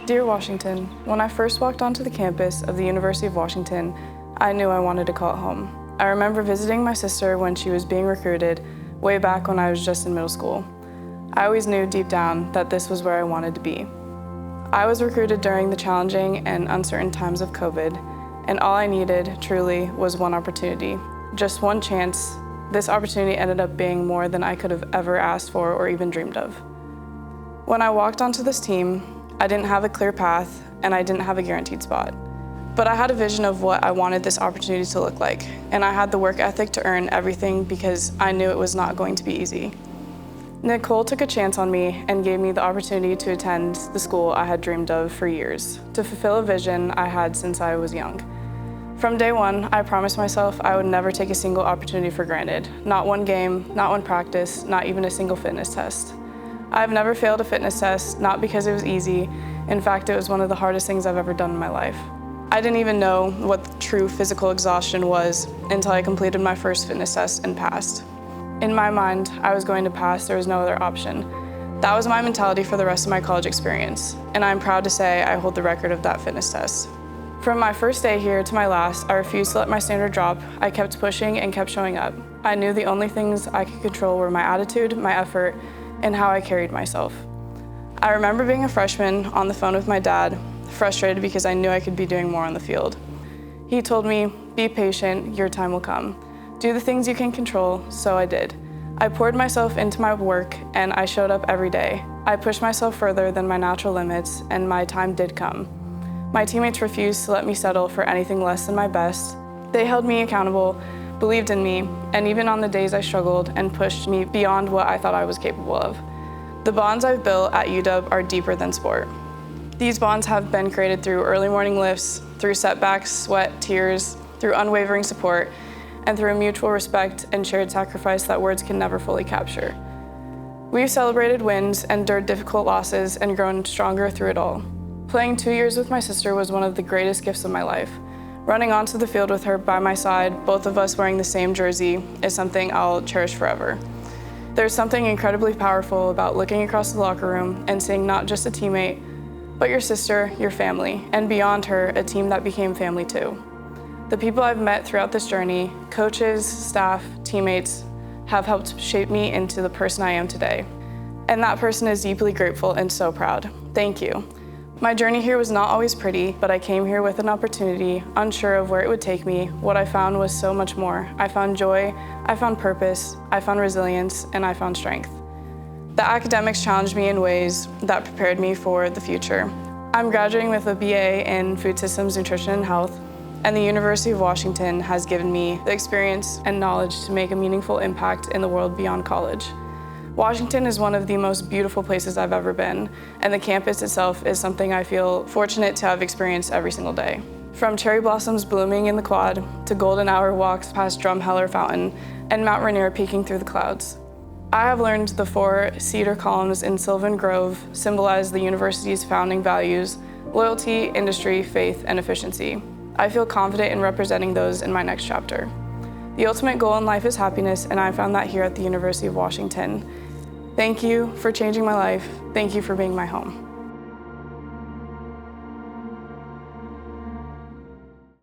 Dear Washington, when I first walked onto the campus of the University of Washington, I knew I wanted to call it home. I remember visiting my sister when she was being recruited way back when I was just in middle school. I always knew deep down that this was where I wanted to be. I was recruited during the challenging and uncertain times of COVID, and all I needed, truly, was one opportunity. Just one chance. This opportunity ended up being more than I could have ever asked for or even dreamed of. When I walked onto this team, I didn't have a clear path, and I didn't have a guaranteed spot. But I had a vision of what I wanted this opportunity to look like, and I had the work ethic to earn everything because I knew it was not going to be easy. Nicole took a chance on me and gave me the opportunity to attend the school I had dreamed of for years, to fulfill a vision I had since I was young. From day one, I promised myself I would never take a single opportunity for granted. Not one game, not one practice, not even a single fitness test. I've never failed a fitness test, not because it was easy. In fact, it was one of the hardest things I've ever done in my life. I didn't even know what true physical exhaustion was until I completed my first fitness test and passed. In my mind, I was going to pass, there was no other option. That was my mentality for the rest of my college experience, and I'm proud to say I hold the record of that fitness test. From my first day here to my last, I refused to let my standard drop. I kept pushing and kept showing up. I knew the only things I could control were my attitude, my effort, and how I carried myself. I remember being a freshman on the phone with my dad, frustrated because I knew I could be doing more on the field. He told me, "Be patient, your time will come. Do the things you can control," so I did. I poured myself into my work and I showed up every day. I pushed myself further than my natural limits and my time did come. My teammates refused to let me settle for anything less than my best. They held me accountable, believed in me, and even on the days I struggled and pushed me beyond what I thought I was capable of. The bonds I've built at UW are deeper than sport. These bonds have been created through early morning lifts, through setbacks, sweat, tears, through unwavering support, and through mutual respect and shared sacrifice that words can never fully capture. We've celebrated wins, endured difficult losses, and grown stronger through it all. Playing 2 years with my sister was one of the greatest gifts of my life. Running onto the field with her by my side, both of us wearing the same jersey, is something I'll cherish forever. There's something incredibly powerful about looking across the locker room and seeing not just a teammate, but your sister, your family, and beyond her, a team that became family too. The people I've met throughout this journey, coaches, staff, teammates, have helped shape me into the person I am today. And that person is deeply grateful and so proud. Thank you. My journey here was not always pretty, but I came here with an opportunity, unsure of where it would take me. What I found was so much more. I found joy, I found purpose, I found resilience, and I found strength. The academics challenged me in ways that prepared me for the future. I'm graduating with a BA in Food Systems, Nutrition, and Health, and the University of Washington has given me the experience and knowledge to make a meaningful impact in the world beyond college. Washington is one of the most beautiful places I've ever been, and the campus itself is something I feel fortunate to have experienced every single day. From cherry blossoms blooming in the quad to golden hour walks past Drumheller Fountain and Mount Rainier peeking through the clouds. I have learned the 4 cedar columns in Sylvan Grove symbolize the university's founding values: loyalty, industry, faith, and efficiency. I feel confident in representing those in my next chapter. The ultimate goal in life is happiness, and I found that here at the University of Washington. Thank you for changing my life. Thank you for being my home.